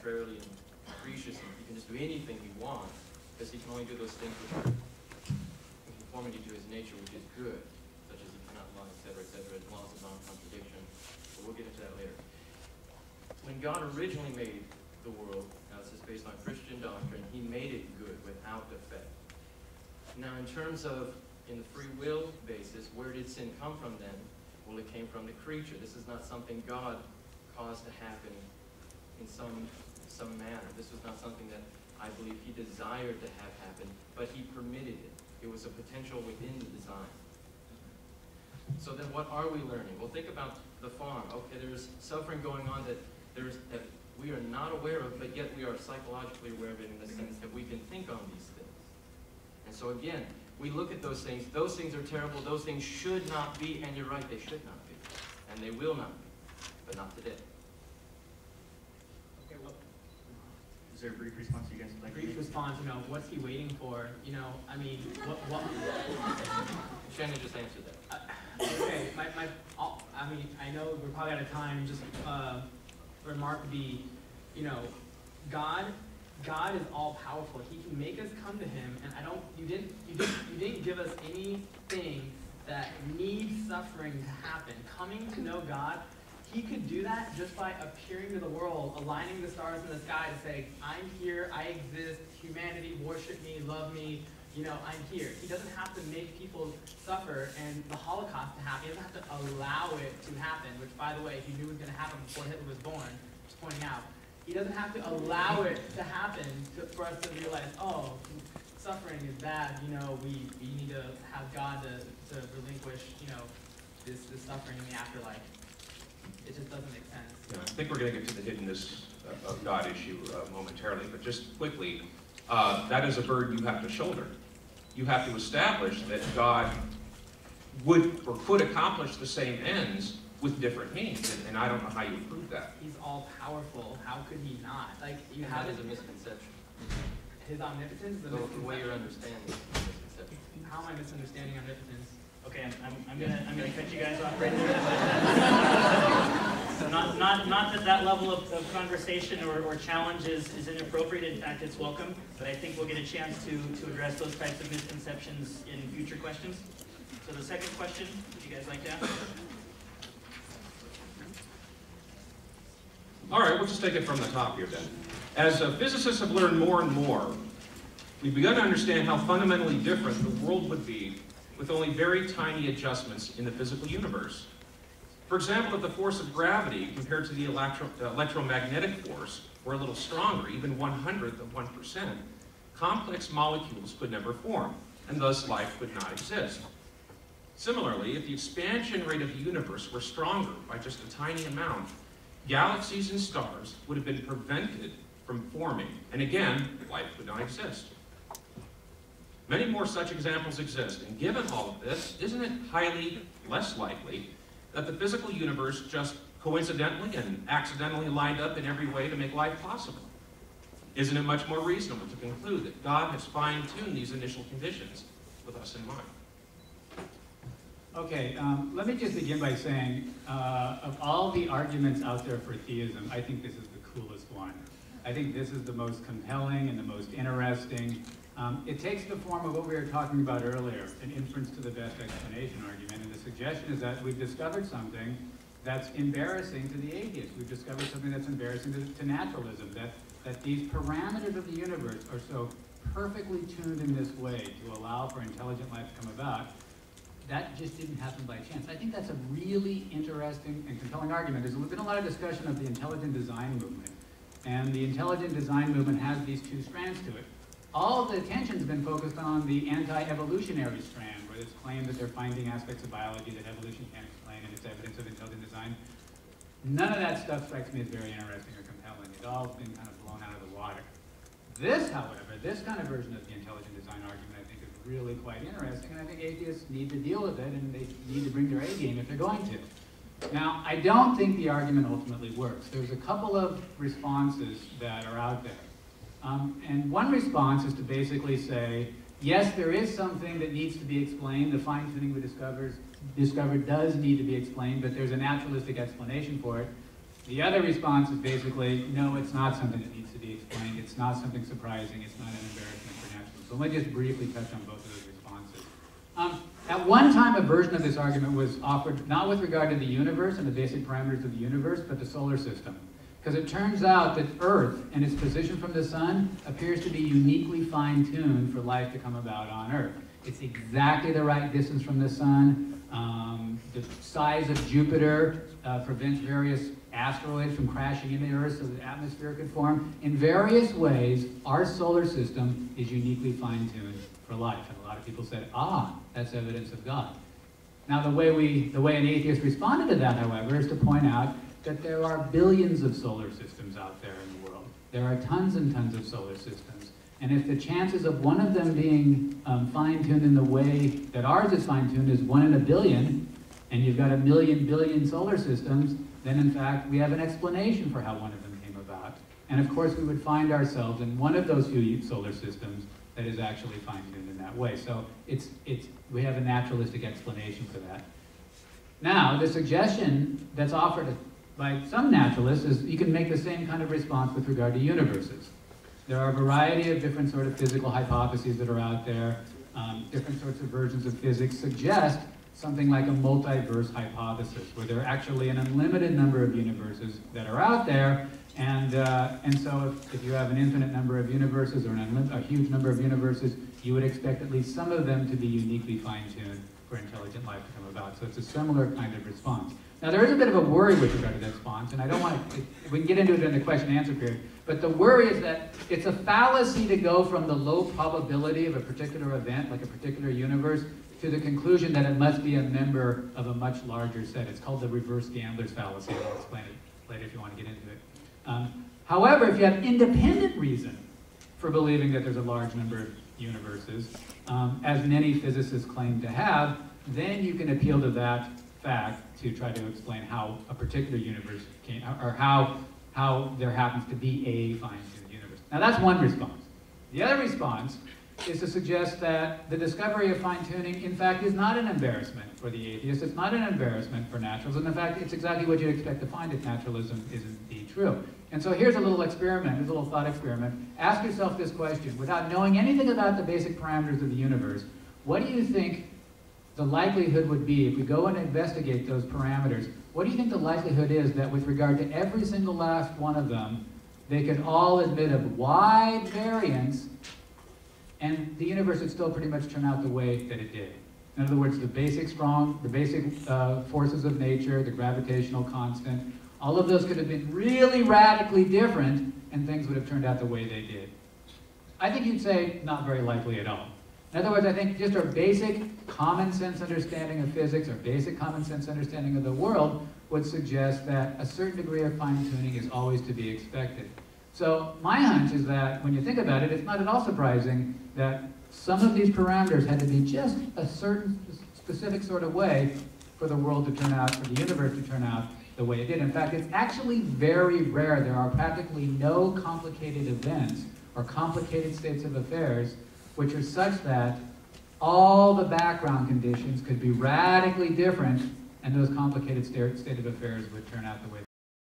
arbitrarily and capriciously. He can just do anything he wants, because he can only do those things which are in conformity to his nature, which is good, such as he cannot lie, etc., as laws of non-contradiction. But we'll get into that later. When God originally made the world, now this is based on Christian doctrine, he made it good without defect. Now in terms of, in the free will basis, where did sin come from then? Well, it came from the creature. This is not something God caused to happen in some manner. This was not something that I believe he desired to have happen, but he permitted it. It was a potential within the design. So then what are we learning? Well, think about the farm. Okay, there's suffering going on that we are not aware of, but yet we are psychologically aware of it in the sense that we can think on these things. And so again, we look at those things are terrible, those things should not be, and you're right, they should not be. And they will not be, but not today. Okay, well, is there a brief response you guys would like to make? brief response, what's he waiting for? I mean, what? Shannon just answered that. Okay, I know we're probably out of time. Just remark would be, God is all powerful. He can make us come to him, and you didn't give us anything that needs suffering to happen. Coming to know God, he could do that just by appearing to the world, aligning the stars in the sky to say, I'm here, I exist, humanity, worship me, love me, I'm here. He doesn't have to make people suffer and the Holocaust to happen. He doesn't have to allow it to happen, which, by the way, he knew was going to happen before Hitler was born, just pointing out. He doesn't have to allow it to happen for us to realize, oh, suffering is bad. We need to have God to relinquish, this suffering in the afterlife. It just doesn't make sense. Yeah, I think we're going to get to the hiddenness of God issue momentarily, but just quickly, that is a burden you have to shoulder. You have to establish that God would or could accomplish the same ends with different means, and I don't know how you prove that. He's all powerful. How could he not? You That have is a misconception. his omnipotence is a misconception. The way you're understanding it is a misconception. How am I misunderstanding omnipotence? Okay, I'm gonna cut you guys off right there. So not that level of conversation or challenge is inappropriate. In fact, it's welcome. But I think we'll get a chance to address those types of misconceptions in future questions. So the second question, would you guys like to ask? All right, we'll just take it from the top here then. As physicists have learned more and more, we've begun to understand how fundamentally different the world would be with only very tiny adjustments in the physical universe. For example, if the force of gravity compared to the electromagnetic force were a little stronger, even 1/100th of 1%, complex molecules could never form, and thus life could not exist. Similarly, if the expansion rate of the universe were stronger by just a tiny amount, galaxies and stars would have been prevented from forming, and again, life would not exist. Many more such examples exist, and given all of this, isn't it highly less likely that the physical universe just coincidentally and accidentally lined up in every way to make life possible? Isn't it much more reasonable to conclude that God has fine-tuned these initial conditions with us in mind? Okay, let me just begin by saying, of all the arguments out there for theism, I think this is the coolest one. I think this is the most compelling and the most interesting. It takes the form of what we were talking about earlier, an inference to the best explanation argument, and the suggestion is that we've discovered something that's embarrassing to the atheist. We've discovered something that's embarrassing to naturalism, that these parameters of the universe are so perfectly tuned in this way to allow for intelligent life to come about. That just didn't happen by chance. I think that's a really interesting and compelling argument. There's been a lot of discussion of the intelligent design movement, and the intelligent design movement has these two strands to it. All the attention's been focused on the anti-evolutionary strand, where it's claimed that they're finding aspects of biology that evolution can't explain, and it's evidence of intelligent design. None of that stuff strikes me as very interesting or compelling. It's all been kind of blown out of the water. This, however, this kind of version of the intelligent design argument, I think, is really quite interesting, and I think atheists need to deal with it, and they need to bring their A game if they're going to. Now, I don't think the argument ultimately works. There's a couple of responses that are out there. And one response is to basically say, yes, there is something that needs to be explained. The fine-tuning we discovered does need to be explained, but there's a naturalistic explanation for it. The other response is basically, no, it's not something that needs to be explained. It's not something surprising. It's not an embarrassment for naturalists. So let me just briefly touch on both of those responses. At one time, a version of this argument was offered not with regard to the universe and the basic parameters of the universe, but the solar system. Because it turns out that Earth and its position from the sun appears to be uniquely fine-tuned for life to come about on Earth. It's exactly the right distance from the sun. The size of Jupiter prevents various asteroids from crashing into Earth so the atmosphere could form. In various ways, our solar system is uniquely fine-tuned for life. And a lot of people said, that's evidence of God. Now, the way an atheist responded to that, however, is to point out that there are billions of solar systems out there in the world. There are tons and tons of solar systems. And if the chances of one of them being fine-tuned in the way that ours is fine-tuned is 1 in a billion, and you've got a million billion solar systems, then in fact we have an explanation for how one of them came about. And of course we would find ourselves in one of those few solar systems that is actually fine-tuned in that way. So we have a naturalistic explanation for that. Now, the suggestion that's offered by some naturalists is you can make the same kind of response with regard to universes. There are a variety of different sort of physical hypotheses that are out there. Different sorts of versions of physics suggest something like a multiverse hypothesis, where there are actually an unlimited number of universes that are out there, and so if you have an infinite number of universes or a huge number of universes, you would expect at least some of them to be uniquely fine-tuned for intelligent life to come about. So it's a similar kind of response. Now, there is a bit of a worry with regard to that response, and I don't want to, we can get into it in the question and answer period, but the worry is that it's a fallacy to go from the low probability of a particular event, like a particular universe, to the conclusion that it must be a member of a much larger set. It's called the reverse gambler's fallacy. I'll explain it later if you want to get into it. However, if you have independent reason for believing that there's a large number of universes, as many physicists claim to have, then you can appeal to that fact to try to explain how a particular universe came, or how there happens to be a fine-tuned universe. Now that's one response. The other response is to suggest that the discovery of fine-tuning, in fact, is not an embarrassment for the atheist. It's not an embarrassment for naturalists. And in fact, it's exactly what you'd expect to find if naturalism is indeed true. And so here's a little experiment, here's a little thought experiment. Ask yourself this question. Without knowing anything about the basic parameters of the universe, what do you think the likelihood would be if we go and investigate those parameters? What do you think the likelihood is that with regard to every single last one of them, they could all admit a wide variance and the universe would still pretty much turn out the way that it did? In other words, the basic forces of nature, the gravitational constant, all of those could have been really radically different and things would have turned out the way they did. I think you'd say not very likely at all. In other words, I think just our basic common sense understanding of physics, our basic common sense understanding of the world would suggest that a certain degree of fine-tuning is always to be expected. So my hunch is that when you think about it, it's not at all surprising that some of these parameters had to be just a certain specific sort of way for the world to turn out, for the universe to turn out the way it did. In fact, it's actually very rare. There are practically no complicated events or complicated states of affairs which are such that all the background conditions could be radically different and those complicated state of affairs would turn out the way